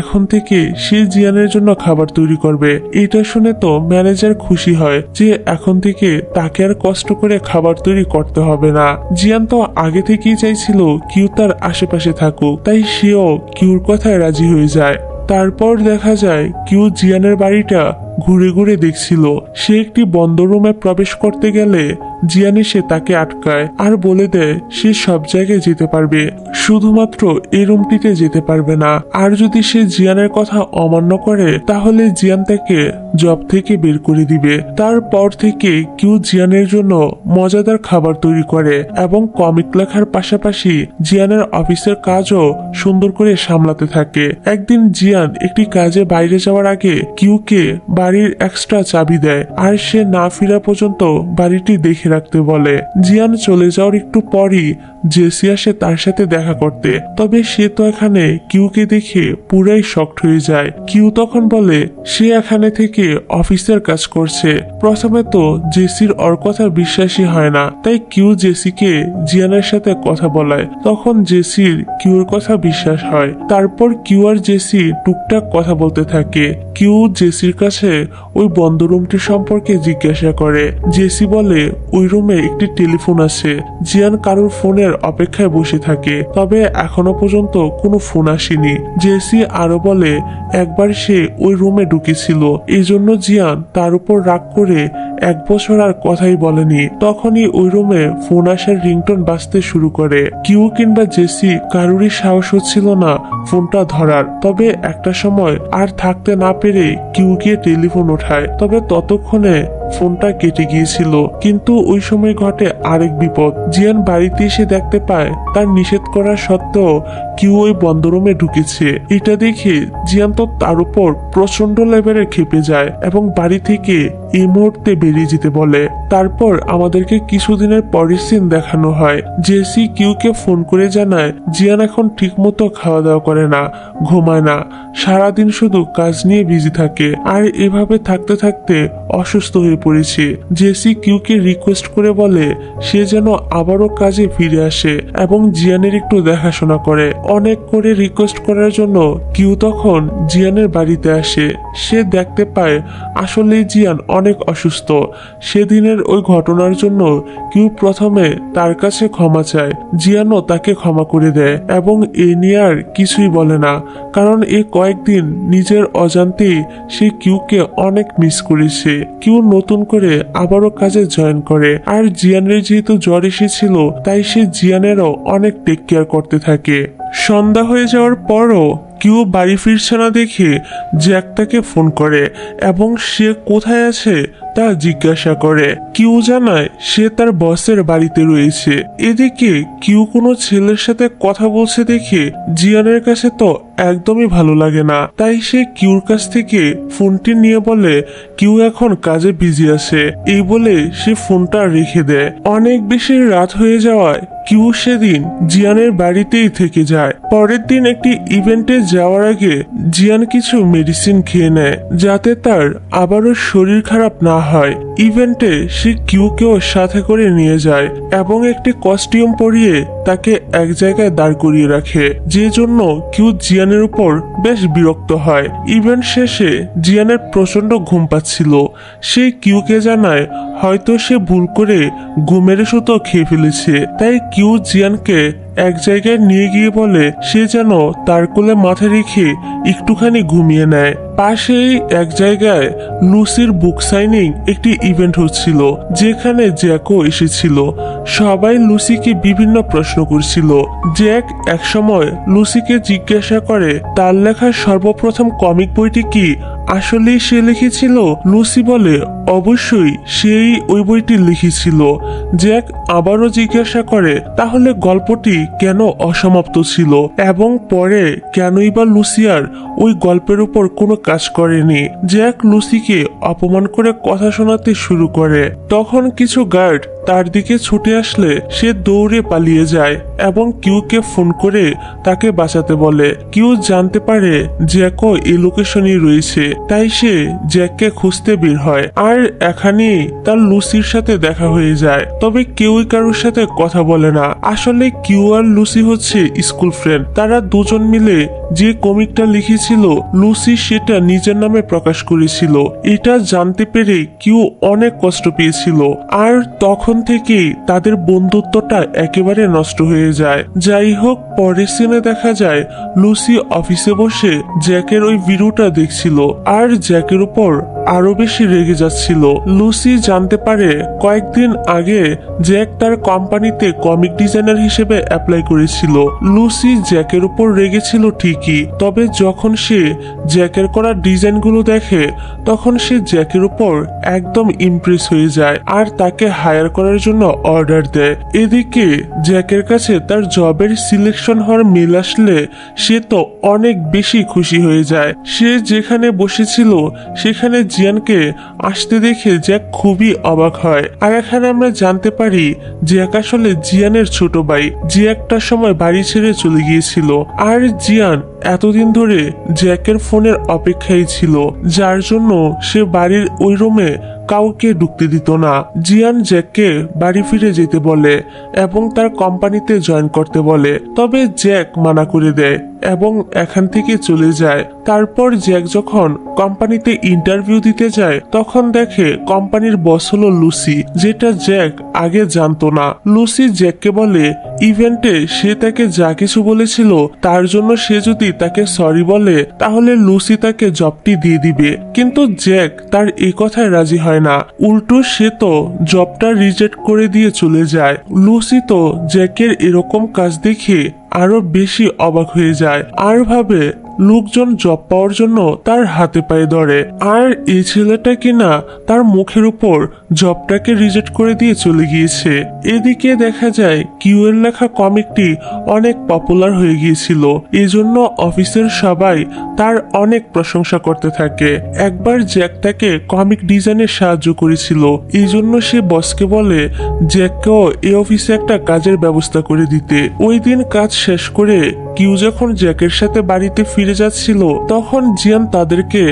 এখন থেকে সে জিয়ানের জন্য খাবার তৈরি করবে। এটা শুনে তো ম্যানেজার খুশি হয় যে এখন থেকে তাকে আর কষ্ট করে খাবার তৈরি করতে হবে না। জিয়ান তো আগে থেকেই চাইছিল কিউ তার আশেপাশে থাকুক, তাই সেও কিউর কথায় রাজি হয়ে যায়। তারপর দেখা যায় কিউ জিয়ানের বাড়িটা ঘুরে ঘুরে দেখছিল। সে একটি বন্ধ রুমে প্রবেশ করতে গেলে জিয়ান এসে তাকে আটকায় আর বলে দেয় সে সব জায়গায় যেতে পারবে, শুধুমাত্র এই রুমটিতে যেতে পারবে না। আর যদি সে জিয়ানের কথা অমান্য করে তাহলে জিয়ান তাকে জব থেকে বের করে দিবে। তারপর থেকে কিউ জিয়ানের জন্য মজাদার খাবার তৈরি করে এবং কমিক লেখার পাশাপাশি জিয়ানের অফিসের কাজও সুন্দর করে সামলাতে থাকে। একদিন জিয়ান একটি কাজে বাইরে যাওয়ার আগে কিউকে বাড়ির এক্সট্রা চাবি দেয় আর সে না ফেরা পর্যন্ত বাড়িটি দেখে রাখতে বলে। জিয়ান চলে যাওয়ার একটু পরই জেসি আসে তার সাথে দেখা করতে। তবে সে তো এখানে কিউকে দেখে পুরাই শকড হয়ে যায়। কিউ তখন বলে সে এখানে থেকে অফিসের কাজ করছে। প্রথমে তো জেসির ওর কথা বিশ্বাসই হয় না, তাই কিউ জেসিকে জিয়ানের সাথে কথা বলায়। তখন জেসির কিউর কথা বিশ্বাস হয়। তারপর কিউ আর জেসি টুকটাক কথা বলতে থাকে। কিউ জেসির কাছে ওই বন্ধ রুমটি সম্পর্কে জিজ্ঞাসা করে। জেসি বলে ওই রুমে একটি টেলিফোন আছে। জিয়ান কারোর ফোনের অপেক্ষায় বসে থাকে, তবে এখনো পর্যন্ত কোনো ফোন আসেনি। জেসি আরো বলে একবার সে ওই রুমে ঢুকেছিল, এই জন্য জিয়ান তার উপর রাগ করে 1 বছর আর কথাই বলেনি। তখনই ওই রুমে ফোন আসার রিংটোন বাজতে শুরু করে। কিউ কিংবা জেসি কারোরই সাহস হচ্ছিল না ফোনটা ধরার। তবে একটা সময় আর থাকতে না পেরে কিউ গিয়ে টেলিফোন ওঠায়। তবে ততক্ষণে ফোনটা কেটে গিয়েছিল। কিন্তু ওই সময় ঘটে আরেক বিপদ। জিয়ান বাড়িতে এসে দেখতে পায় তার নিষেধ করা সত্ত্বেও কিউ ওই বন্ধ রুমে ঢুকেছে। এটা দেখে জিয়ান তো তার উপর প্রচন্ড লেভেলের ক্ষেপে যায় এবং বাড়ি থেকে এই মুহূর্তে বেরিয়ে যেতে বলে। তারপর আমাদেরকে কিছুদিনের পরের সিন দেখানো হয়। জেসি কিউকে ফোন করে জানায় জিয়ান এখন ঠিকমতো খাওয়া দাওয়া করে না, ঘুমায় না, সারাদিন শুধু কাজ নিয়ে বিজি থাকে। আর এভাবে থাকতে থাকতে অসুস্থ হয়ে পড়েছে। জেসি কিউকে রিকোয়েস্ট করে বলে সে যেন আবারও কাজে ফিরে আসে এবং জিয়ানের একটু দেখাশোনা করে। অনেক করে রিকোয়েস্ট করার জন্য কিউ তখন জিয়ানের বাড়িতে আসে। সে দেখতে পায় আসলে জিয়ান অনেক অসুস্থ। সেদিনের ওই ঘটনার জন্য কিউ প্রথমে তার কাছে ক্ষমা চায়। জিয়ানও তাকে ক্ষমা করে দেয় এবং এ নিয়ে আর কিছুই বলে না, কারণ এই কয়েকদিন নিজের অজান্তেই সে কিউকে অনেক মিস করেছে। কিউ নতুন করে আবারও কাজে জয়েন করে। আর জিয়ানের যেহেতু জ্বর এসেছিল, তাই সে জিয়ানেরও অনেক টেক কেয়ার করতে থাকে। সন্ধ্যা হয়ে যাওয়ার পরও কিউ বাড়ি ফিরছে না দেখে জ্যাক তাকে ফোন করে এবং সে কোথায় আছে তা জিজ্ঞাসা করে। কিউ জানায় সে তার বসের বাড়িতে রয়েছে। এদিকে কিউ কোনো ছেলের সাথে কথা বলছে দেখে জিয়ানের কাছে তো একদমই ভালো লাগে না, তাই সে কিউর কাছ থেকে ফোনটি নিয়ে বলে কিউ এখন কাজে বিজি আছে। এই বলে সে ফোনটা রেখে দেয়। অনেক বেশি রাত হয়ে যাওয়ায় কিউ সেদিন জিয়ানের বাড়িতেই থেকে যায়। পরের দিন একটি ইভেন্টে যাওয়ার আগে জিয়ান কিছু মেডিসিন খেয়ে নেয় যাতে তার আবারও শরীর খারাপ না হয়। ইভেন্টে সে কিউকেও সাথে করে নিয়ে যায় এবং একটি কস্টিউম পরিয়ে তাকে এক জায়গায় দাঁড় করিয়ে রাখে, যে জন্য কিউ জিয়ানের উপর বেশ বিরক্ত হয়। ইভেন্ট শেষে জিয়ানের প্রচন্ড ঘুম পাচ্ছিল। সে কিউকে জানায় হয়তো সে ভুল করে ঘুমের ওষুধও খেয়ে ফেলেছে। তাই কিউ জিয়ানকে এক জায়গায় নিয়ে গিয়ে বলে সে যেন তার কোলে মাথা রেখে একটুখানি ঘুমিয়ে নেয়। পাশেই এক জায়গায় লুসির বুক সাইনিং একটি ইভেন্ট হচ্ছিল, যেখানে জ্যাকও এসেছিল। সবাই লুসিকে বিভিন্ন প্রশ্ন করছিল। জ্যাক একসময় লুসিকে জিজ্ঞাসা করে তার লেখা সর্বপ্রথম কমিক বইটি কি আসলেই সে লিখেছিল। লুসি বলে অবশ্যই সেই ওই বইটি লিখেছিল। জ্যাক আবারও জিজ্ঞাসা করে তাহলে গল্পটি কেন অসমাপ্ত ছিল এবং পরে কেনই বা লুসি আর ওই গল্পের উপর কোনো কাজ করেনি। জ্যাক লুসিকে অপমান করে কথা শোনাতে শুরু করে। তখন কিছু গার্ড তার দিকে ছুটে আসলে সে দৌড়ে পালিয়ে যায় এবং কিউকে ফোন করে তাকে বাঁচাতে বলে। কিউ জানতে পারে জ্যাকও এই লোকেশনেই রয়েছে, তাই সে জ্যাককে খুঁজতে বের হয়। আর এখানেই তার লুসির সাথে দেখা হয়ে যায়। তবে কেউই কারোর সাথে কথা বলে না। আসলে কিউ আর লুসি হচ্ছে স্কুল ফ্রেন্ড। তারা দুজন মিলে যে কমিকটা লিখেছিল লুসি সেটা নিজের নামে প্রকাশ করেছিল। এটা জানতে পেরে কিউ অনেক কষ্ট পেয়েছিল। আর তখন থেকেই তাদের বন্ধুত্বটা একেবারে নষ্ট হয়ে যায়। যাই হোক, পরের সিনে দেখা যায় লুসি অফিসে বসে জ্যাকের ওই ভিডিওটা দেখছিল আর জ্যাকের উপর আরো বেশি রেগে যাচ্ছিল। লুসি জানতে পারে কয়েকদিন আগে জ্যাক তার কোম্পানিতে কমিক ডিজাইনার হিসেবে অ্যাপ্লাই করেছিল। লুসি জ্যাকের উপর রেগেছিল ঠিকই, তবে যখন সে জ্যাকের করা ডিজাইনগুলো দেখে তখন সে জ্যাকের উপর একদম ইমপ্রেস হয়ে যায় আর তাকে হায়ার করার জন্য অর্ডার দেয়। এদিকে জ্যাকের কাছে তার জবের সিলেকশন হওয়ার মেল আসলে সে তো অনেক বেশি খুশি হয়ে যায়। সে যেখানে বসেছিল সেখানে জিয়ানকে আসতে দেখে জ্যাক খুবই অবাক হয়। আর এখানে আমরা জানতে পারি জ্যাক আসলে জিয়ানের ছোট ভাই, যে একটা সময় বাড়ি ছেড়ে চলে গিয়েছিল। আর জিয়ান এতদিন ধরে জ্যাকের ফোনের অপেক্ষায় ছিল, যার জন্য সে বাড়ির ওই রুমে কাউকে ঢুকতে দিত না। জিয়ান জ্যাককে বাড়ি ফিরে যেতে বলে এবং তার কোম্পানিতে জয়েন করতে বলে, তবে জ্যাক মানা করে দেয় এবং এখান থেকে চলে যায়। তারপর জ্যাক যখন কোম্পানিতে ইন্টারভিউ দিতে যায় তখন দেখে কোম্পানির বস হলো লুসি, যেটা জ্যাক আগে জানতো না। লুসি জ্যাককে বলে ইভেন্টে সে তাকে যা কিছু বলেছিল তার জন্য সে যদি তাকে সরি বলে তাহলে লুসি তাকে জবটি দিয়ে দিবে, কিন্তু জ্যাক তার এই কথায় রাজি হয় না। উল্টো সে তো জবটা রিজেক্ট করে দিয়ে চলে যায়। লুসি তো জ্যাকের এরকম কাজ দেখে আরো বেশি অবাক হয়ে যায় আর ভাবে লোকজন জব পাওয়ার জন্য তার হাতে পায়ে ধরে, আর এই ছেলেটা কিনা তার মুখের উপর জবটাকে রিজেক্ট করে দিয়ে চলে গিয়েছে। এদিকে দেখা যায় কিউ এর লেখা কমিকটি অনেক পপুলার হয়ে গিয়েছিল, এজন্য অফিসের সবাই তার অনেক প্রশংসা করতে থাকে। একবার জ্যাক তাকে কমিক ডিজাইনে সাহায্য করেছিল, এই জন্য সে বসকে বলে জ্যাককেও এই অফিসে একটা কাজের ব্যবস্থা করে দিতে। ওই দিন কাজ শেষ করে কিউ যখন জ্যাকের সাথে বাড়িতে ফিরে যাচ্ছিল তখন জিয়ান তাদেরকে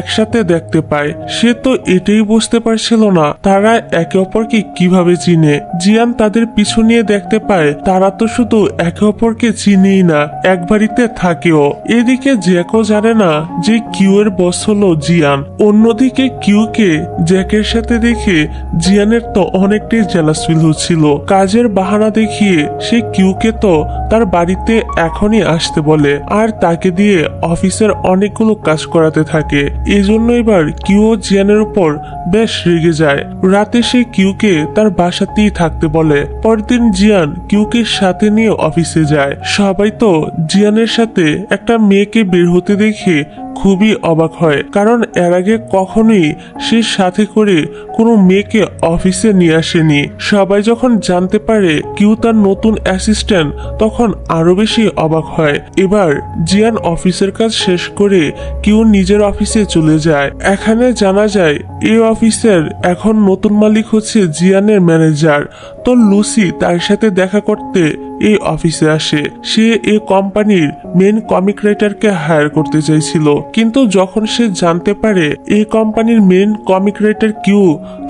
একসাথে দেখতে পায়। সে তো এটাই বুঝতে পারছিল না তারা একে অপরকে কিভাবে চিনে। জিয়ান তাদের পিছু নিয়ে দেখতে পায় তারা তো শুধু একে অপরকে চিনেই না, এক বাড়িতে থাকেও। এদিকে জ্যাকও জানে না যে কিউ এর বস হলো জিয়ান। অন্যদিকে কিউকে জ্যাকের সাথে দেখে জিয়ানের তো অনেকটাই জেলাস ফিল হচ্ছিল। কাজের বাহানা দেখিয়ে সে কিউকে তো তার বাড়িতে এখনই আসতে বলে আর তাকে দিয়ে অফিসের অনেকগুলো কাজ করাতে থাকে। এজন্য এবার কিউ জিয়ানের উপর বেশ রেগে যায়। রাতে সে কিউকে তার বাসাতেই থাকতে বলে। পরদিন জিয়ান কিউকে সাথে নিয়ে অফিসে যায়। সবাই তো জিয়ানের সাথে একটা মেয়েকে বের হতে দেখে খুবই অবাক হয়, কারণ এর আগে কখনোই সে সাথে করে কোনো মেয়েকে অফিসে নিয়ে আসেনি। সবাই যখন জানতে পারে কিউ তার নতুন অ্যাসিস্ট্যান্ট তখন আরো বেশি অবাক হয়। এবার জিয়ান অফিসের কাজ শেষ করে কিউ নিজের অফিসে চলে যায়। এখানে জানা যায় এই অফিসের এখন নতুন মালিক হচ্ছে জিয়ানের ম্যানেজার। তো লুসি তার সাথে দেখা করতে এই অফিসে আসে। সে এই কোম্পানির মেন কমিক রাইটারকে হায়ার করতে চাইছিল, কিন্তু যখন সে জানতে পারে এই কোম্পানির মেন কমিক রাইটার কিউ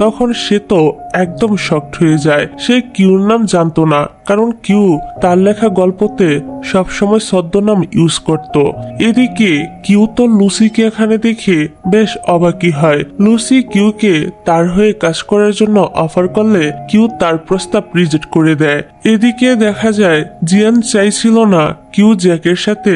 তখন সে তো একদম শকড হয়ে যায়। সে কিউর নাম জানতো না, কারণ কিউ তার লেখা গল্পতে সবসময় ছদ্মনাম ইউজ করত। এদিকে কিউ তো লুসিকে এখানে দেখে বেশ অবাকই হয়। লুসি কিউকে তার হয়ে কাজ করার জন্য অফার করলে কিউ তার প্রস্তাব রিজেক্ট করে দেয়। এদিকে দেখা যায় জিয়ান চাইছিল না কিউ জ্যাকের সাথে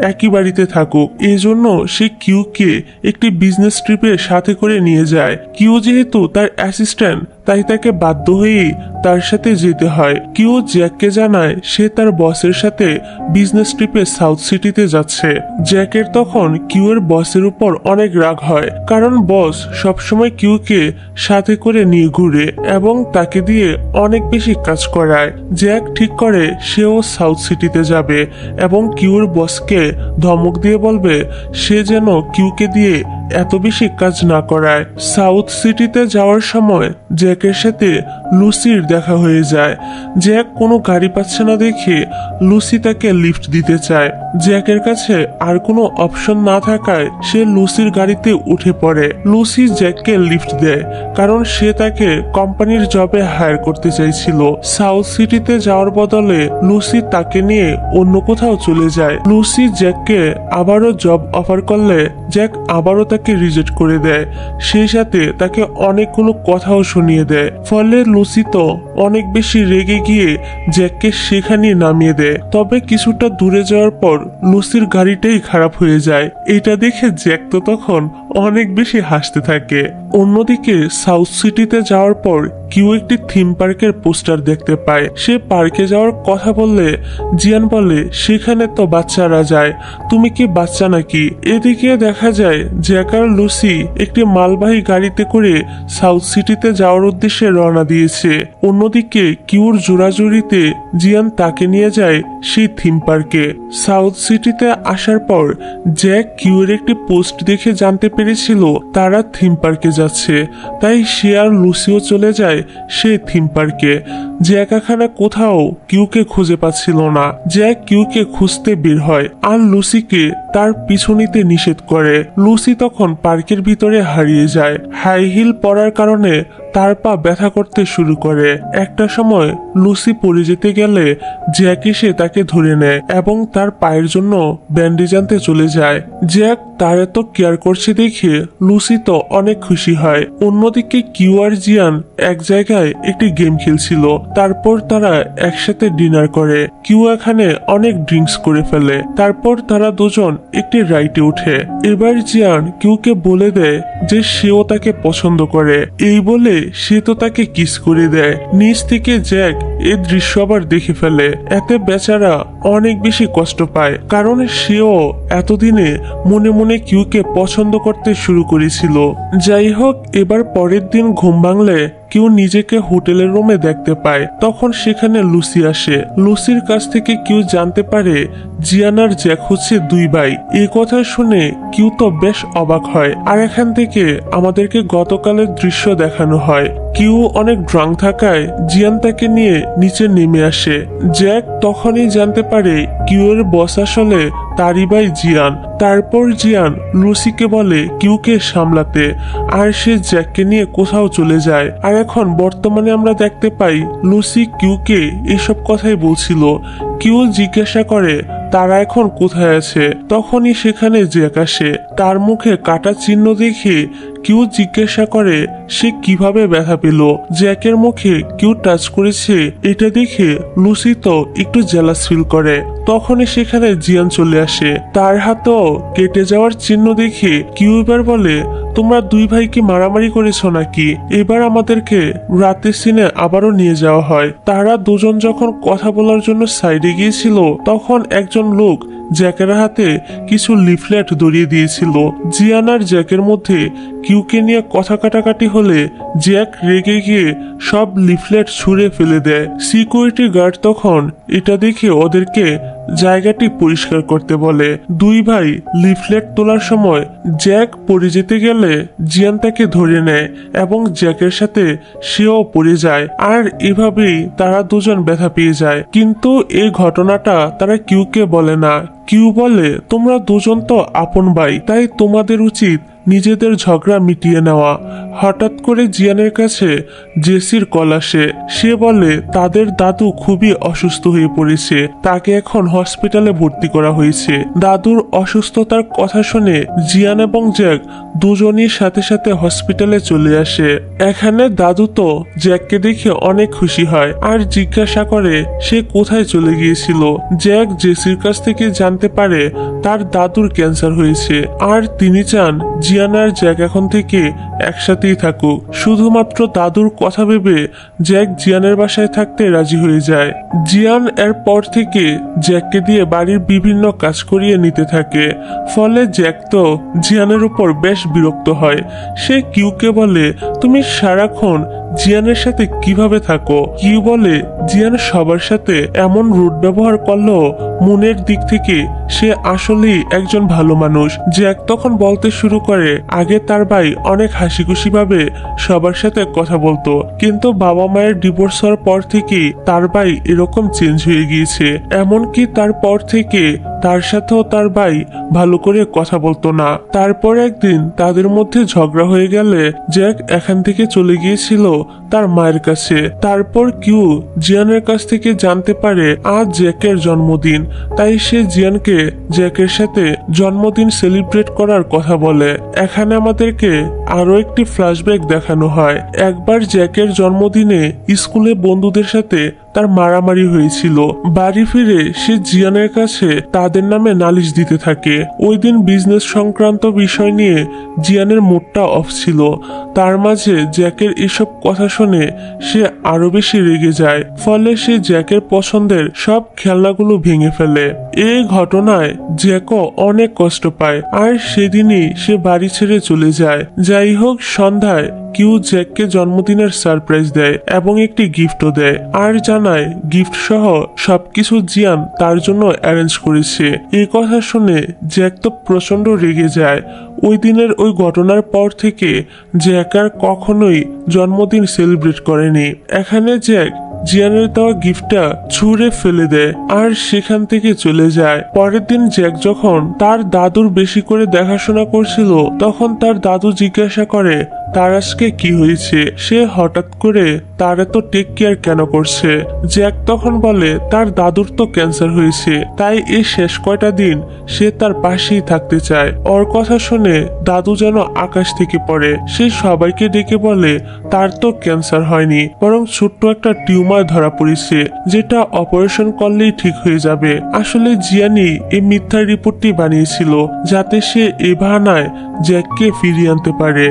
একই বাড়িতে থাকুক, এজন্য সে কিউকে একটি বিজনেস ট্রিপে সাথে করে নিয়ে যায়। কিউ যেহেতু তার অ্যাসিস্ট্যান্ট তাই তাকে বাধ্য হয়েই তার সাথে যেতে হয়। কিউ জ্যাককে জানায় সে তার বসের সাথে বিজনেস ট্রিপে সাউথ সিটিতে যাচ্ছে। জ্যাকের তখন কিউ এর বসের উপর অনেক রাগ হয়, কারণ বস সবসময় কিউকে সাথে করে নিয়ে ঘুরে এবং তাকে দিয়ে অনেক বেশি কাজ করায়। জ্যাক ঠিক করে সেও সাউথ সিটিতে যাবে এবং কিউর বসকে ধমক দিয়ে বলবে সে যেন কিউকে দিয়ে এত বেশি কাজ না করায়। সাউথ সিটিতে যাওয়ার সময় জ্যাকের সাথে লুসির দেখা হয়ে যায়। জ্যাক কোনো গাড়ি পাচ্ছে না দেখে লুসি তাকে লিফট দিতে চায়। জ্যাকের কাছে আর কোনো অপশন না থাকায় সে লুসির গাড়িতে উঠে পড়ে। লুসি জ্যাককে লিফট দেয়, কারণ সে তাকে কোম্পানির জবে হায়ার করতে চাইছিল। সাউথ সিটিতে যাওয়ার বদলে লুসি তাকে নিয়ে অন্য কোথাও চলে যায়। লুসি জ্যাককে আবারও জব অফার করলে জ্যাক আবারও তাকে রিজেক্ট করে দেয়। সেই সাথে তাকে অনেকগুলো কথাও শুনিয়ে দেয়। ফলে লুসি তো অনেক বেশি রেগে গিয়ে জ্যাককে সেখানে নামিয়ে দেয়। তবে কিছুটা দূরে যাওয়ার পর লুসির গাড়িটাই খারাপ হয়ে যায়। এটা দেখে জ্যাক তো তখন অনেক বেশি হাসতে থাকে। অন্যদিকে সাউথ সিটিতে যাওয়ার পর কিউ একটি থিম পার্কের পোস্টার দেখতে পায়। সে পার্কে যাওয়ার কথা বললে জিয়ান বলে সেখানে তো বাচ্চারা যায়, তুমি কি বাচ্চা নাকি? এদিকে দেখা যায় জ্যাক আর লুসি একটি মালবাহী গাড়িতে করে সাউথ সিটিতে যাওয়ার উদ্দেশ্যে রওনা দিয়েছে। অন্যদিকে কিউর জোড়াজুড়িতে জিয়ান তাকে নিয়ে যায় সেই থিম পার্কে। সাউথ সিটিতে আসার পর জ্যাক কিউর একটি পোস্ট দেখে জানতে পেরেছিল তারা থিম পার্কে যাচ্ছে, তাই সে আর লুসিও চলে যায় সেই থিম পার্কে। জ্যাক এখানে কোথাও কিউকে খুঁজে পাচ্ছিল না। জ্যাক কিউকে খুঁজতে বের হয় আর লুসিকে তার পিছু নিতে নিষেধ করে। লুসি তখন পার্কের ভিতরে হারিয়ে যায়। হাই হিল পরার কারণে তার পা ব্যথা করতে শুরু করে। একটা সময় লুসি পড়ে যেতে গেলে জ্যাক এসে তাকে ধরে নেয় এবং তার পায়ের জন্য ব্যান্ডেজ আনতে চলে যায়। জ্যাক তার এত কেয়ার করছে দেখে লুসি তো অনেক খুশি হয়। অন্যদিকে কিউ আর জিয়ান এক জায়গায় একটি গেম খেলছিল। তারপর তারা একসাথে ডিনার করে। কিউ এখানে অনেক ড্রিঙ্কস করে ফেলে। তারপর তারা দুজন একটি রাইডে উঠে। এবার জিয়ান কিউকে বলে দেয় যে সেও তাকে পছন্দ করে। এই বলে সে তো তাকে কিস করে দেয়। নিচ থেকে জ্যাক এই দৃশ্য আবার দেখে ফেলে। এতে বেচারা অনেক বেশি কষ্ট পায়, কারণ সেও এতদিনে মনে মনে কিউকে পছন্দ করতে শুরু করেছিল। যাই হোক, এবার পরের দিন ঘুম ভাঙলে কিউ নিজেকে হোটেলের রুমে দেখতে পায়। তখন সেখানে লুসি আসে। লুসির কাছ থেকে কিউ জানতে পারে জিয়ান আর জ্যাক হচ্ছে দুই ভাই। এই কথা শুনে কিউ তো বেশ অবাক হয়। আর এখান থেকে আমাদেরকে গতকালের দৃশ্য দেখানো হয়। কিউ অনেক ড্রাঙ্ক থাকায় জিয়ান তাকে নিয়ে নিচে নেমে আসে। জ্যাক তখনই জানতে পারে কিউ এর বস আসলে তারই ভাই জিয়ান। তারপর জিয়ান লুসিকে বলে কিউকে সামলাতে, আর সে জ্যাককে নিয়ে কোথাও চলে যায়। আর এখন বর্তমানে আমরা দেখতে পাই লুসি কিউকে এসব কথাই বলছিল। কিউ জিজ্ঞাসা করে তারা এখন কোথায় আছে। তখনই সেখানে জ্যাক আসে। তার মুখে কাটা চিহ্ন দেখে কিউ জিজ্ঞাসা করে সে কিভাবে ব্যথা পেল। জ্যাকের মুখে কিউ টাচ করেছে এটা দেখে লুসি তো একটু জেলাস ফিল করে। তখনই সেখানে জিয়ান চলে আসে। তার হাতেও কেটে যাওয়ার চিহ্ন দেখে কিউ এবার বলে তোমরা দুই ভাই কি মারামারি করেছো নাকি? এবার আমাদেরকে রাতের সিনে আবারও নিয়ে যাওয়া হয়। তারা দুজন যখন কথা বলার জন্য সাইডে গিয়েছিল তখন একজন লোক জ্যাকের হাতে কিছু লিফলেট ধরিয়ে দিয়েছিল। জিয়ান আর জ্যাকের মধ্যে কিউকে নিয়ে কথা কাটাকাটি হলে জ্যাক রেগে গিয়ে সব লিফলেট ছুঁড়ে ফেলে দেয়। সিকিউরিটি গার্ড তখন এটা দেখে ওদেরকে জায়গাটি পরিষ্কার করতে বলে। দুই ভাই লিফলেট তোলার সময় জ্যাক পড়ে যেতে গেলে জিয়ান তাকে ধরে নেয় এবং জ্যাকের সাথে সেও পড়ে যায়। আর এভাবেই তারা দুজন ব্যথা পেয়ে যায়। কিন্তু এই ঘটনাটা তারা কিউকে বলে না। কিউ বলে তোমরা দুজন তো আপন ভাই, তাই তোমাদের উচিত নিজেদের ঝগড়া মিটিয়ে নেওয়া। হঠাৎ করে জিয়ানের কাছে জেসির কল আসে। সে বলে তাদের দাদু খুবই অসুস্থ হয়ে পড়েছে, তাকে এখন হসপিটালে ভর্তি করা হয়েছে। দাদুর অসুস্থতার কথা শুনে জিয়ান এবং জ্যাক দুজনই সাথে সাথে হসপিটালে চলে আসে। এখানে দাদু তো জ্যাককে দেখে অনেক খুশি হয় আর জিজ্ঞাসা করে সে কোথায় চলে গিয়েছিল। জ্যাক জেসির কাছ থেকে জানতে পারে তার দাদুর ক্যান্সার হয়েছে আর তিনি চান জিয়ান আর জ্যাক এখন থেকে একসাথেই থাকুক। শুধুমাত্র দাদুর কথা ভেবে জ্যাক জিয়ানের বাসায় থাকতে রাজি হয়ে যায়। জিয়ান এর পর থেকে জ্যাককে দিয়ে বাড়ির বিভিন্ন কাজ করিয়ে নিতে থাকে। ফলে জ্যাক তো জিয়ানের উপর বেশ বিরক্ত হয়। সে কিউকে বলে তুমি সারাক্ষণ জিয়ানের সাথে কিভাবে থাকো? কিউ বলে জিয়ান সবার সাথে এমন রুড ব্যবহার করলেও মনের দিক থেকে সে আসলেই একজন ভালো মানুষ। জ্যাক তখন বলতে শুরু করে আগে তার ভাই অনেক হাসি খুশি ভাবে সবার সাথে কথা বলতো, কিন্তু বাবা মায়ের ডিভোর্স হওয়ার পর থেকে তার ভাই এরকম চেঞ্জ হয়ে গিয়েছে। এমনকি তারপর থেকে তার সাথেও তার ভাই ভালো করে কথা বলতো না। তারপর একদিন তাদের মধ্যে ঝগড়া হয়ে গেলে জ্যাক এখান থেকে চলে গিয়েছিল তার মায়ের কাছে। তারপর কিউ জিয়ানের কাছ থেকে জানতে পারে আজ জ্যাকের জন্মদিন, তাই সে জিয়ানকে জ্যাকের সাথে জন্মদিন সেলিব্রেট করার কথা বলে। এখানে আমাদেরকে আরো একটি ফ্ল্যাশব্যাক দেখানো হয়। একবার জ্যাকের জন্মদিনে স্কুলে বন্ধুদের সাথে তার মারামারি হয়েছিল। বাড়ি ফিরে সে জিয়ানের কাছে তাদের নামে নালিশ দিতে থাকে। ওই দিন বিজনেস সংক্রান্ত বিষয় নিয়ে জিয়ানের মুডটা অফ ছিল। তার মাঝে জ্যাকের এসব কথা শুনে সে আরো বেশি রেগে যায়। ফলে সে জ্যাকের পছন্দের সব খেলনাগুলো ভেঙে ফেলে। এই ঘটনায় জ্যাকও অনেক কষ্ট পায় আর সেদিনই সে বাড়ি ছেড়ে চলে যায়। যাই হোক, সন্ধ্যায় কিউ জ্যাককে জন্মদিনের সারপ্রাইজ দেয় এবং একটি গিফটও দেয় আর জানায় গিফট সহ সবকিছু জিয়ান তার জন্য অ্যারেঞ্জ করেছে। এই কথা শুনে জ্যাক তো প্রচন্ড রেগে যায়। ওই দিনের ওই ঘটনার পর থেকে জ্যাক আর কখনোই জন্মদিন সেলিব্রেট করেনি। এখানে জ্যাক জিয়ানের দেওয়া গিফটটা ছুঁড়ে ফেলে দেয় আর সেখান থেকে চলে যায়। পরের দিন জ্যাক যখন তার দাদুর বেশি করে দেখাশোনা করছিল তখন তার দাদু জিজ্ঞাসা করে তার আজকে কি হয়েছে, সে হঠাৎ করে তার এত টেক কেয়ার কেন করছে। জ্যাক তখন বলে তার দাদুর তো ক্যান্সার হয়েছে, তাই এই শেষ কয়টা দিন সে তার পাশেই থাকতে চায়। ওর কথা শুনে দাদু যেন আকাশ থেকে পড়ে। সে সবাইকে ডেকে বলে তার তো ক্যান্সার হয়নি, বরং ছোট্ট একটা টিউমার ধরা পড়েছে যেটা অপারেশন করলেই ঠিক হয়ে যাবে। আসলে জিয়ানি এই মিথ্যা রিপোর্টটি বানিয়েছিল যাতে সে এই বাহানায় জ্যাককে ফিরিয়ে আনতে পারে।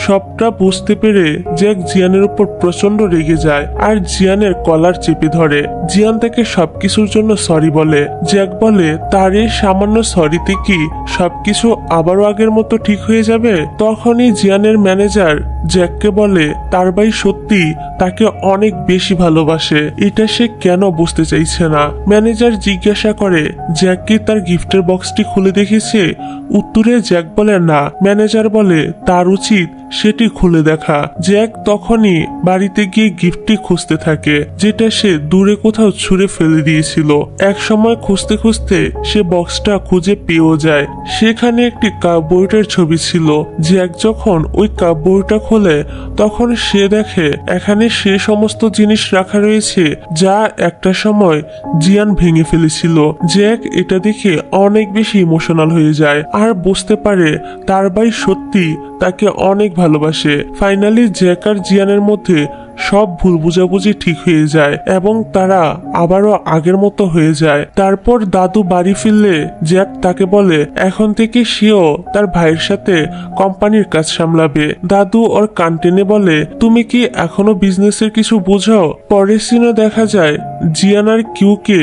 সবটা বুঝতে পেরে জ্যাক জিয়ানের উপর প্রচন্ড রেগে যায় আর জিয়ানের কলার চেপে ধরে। জিয়ান তাকে সবকিছুর জন্য সরি বলে। জ্যাক বলে তার এই সামান্য সরিতে কি সবকিছু আবারও আগের মতো ঠিক হয়ে যাবে। তখনই জিয়ানের ম্যানেজার জ্যাককে বলে তার ভাই সত্যি তাকে অনেক বেশি ভালোবাসে, এটা সে কেন বুঝতে চাইছে না। ম্যানেজার জিজ্ঞাসা করে জ্যাক কি তার গিফটের বক্সটি খুলে দেখেছে। উত্তরে জ্যাক বলে না। ম্যানেজার বলে তার উচিত সেটি খুলে দেখা। জ্যাক তখনই বাড়িতে গিয়ে গিফটটি খুঁজতে থাকে যেটা সে দূরে কোথাও ছুঁড়ে ফেলে দিয়েছিল। এক সময় খুঁজতে খুঁজতে সে বক্সটা খুঁজে পেয়েও যায়। সেখানে একটি কাপবোর্ডের ছবি ছিল। জ্যাক যখন ওই কাপবোর্ডটা খোলে তখন সে দেখে এখানে সে সমস্ত জিনিস রাখা রয়েছে যা একটা সময় জিয়ান ভেঙে ফেলেছিল। জ্যাক এটা দেখে অনেক বেশি ইমোশনাল হয়ে যায় আর বুঝতে পারে তার ভাই সত্যি তাকে অনেক ভালোবাসে। ফাইনালি জ্যাক আর জিয়ানের মধ্যে সব ভুল বুঝাবুঝি ঠিক হয়ে যায় এবং তারা আবারও আগের মতো হয়ে যায়। তারপর দাদু বাড়ি ফিরলে জ্যাক তাকে বলে এখন থেকে সেও তার ভাইয়ের সাথে কোম্পানির কাজ সামলাবে। দাদু ওর কান টেনে বলে তুমি কি এখনো বিজনেসের কিছু বুঝো। পরের সিনে দেখা যায় জিয়ান আর কিউকে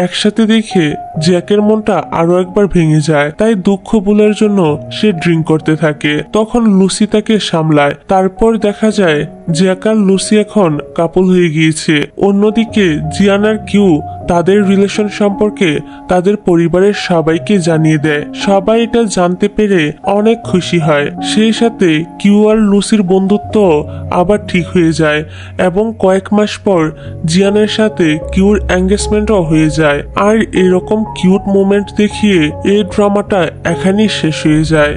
একসাথে দেখে জ্যাকের মনটা আরো একবার ভেঙে যায়। তাই দুঃখ ভুলার জন্য সে ড্রিঙ্ক করতে থাকে। তখন লুসি তাকে সামলায়। তারপর দেখা যায় জ্যাক আর লুসি এখন কাপল হয়ে গিয়েছে। অন্যদিকে জিয়ান আর কিউ তাদের রিলেশন সম্পর্কে তাদের পরিবারের সবাইকে জানিয়ে দেয়। সবাই এটা জানতে পেরে অনেক খুশি হয়। সেই সাথে কিউ আর লুসির বন্ধুত্ব আবার ঠিক হয়ে যায় এবং কয়েক মাস পর জিয়ানের সাথে কিউর এঙ্গেজমেন্টও হয়ে যায়। আর এরকম কিউট মোমেন্ট দেখিয়ে এই ড্রামাটা এখানেই শেষ হয়ে যায়।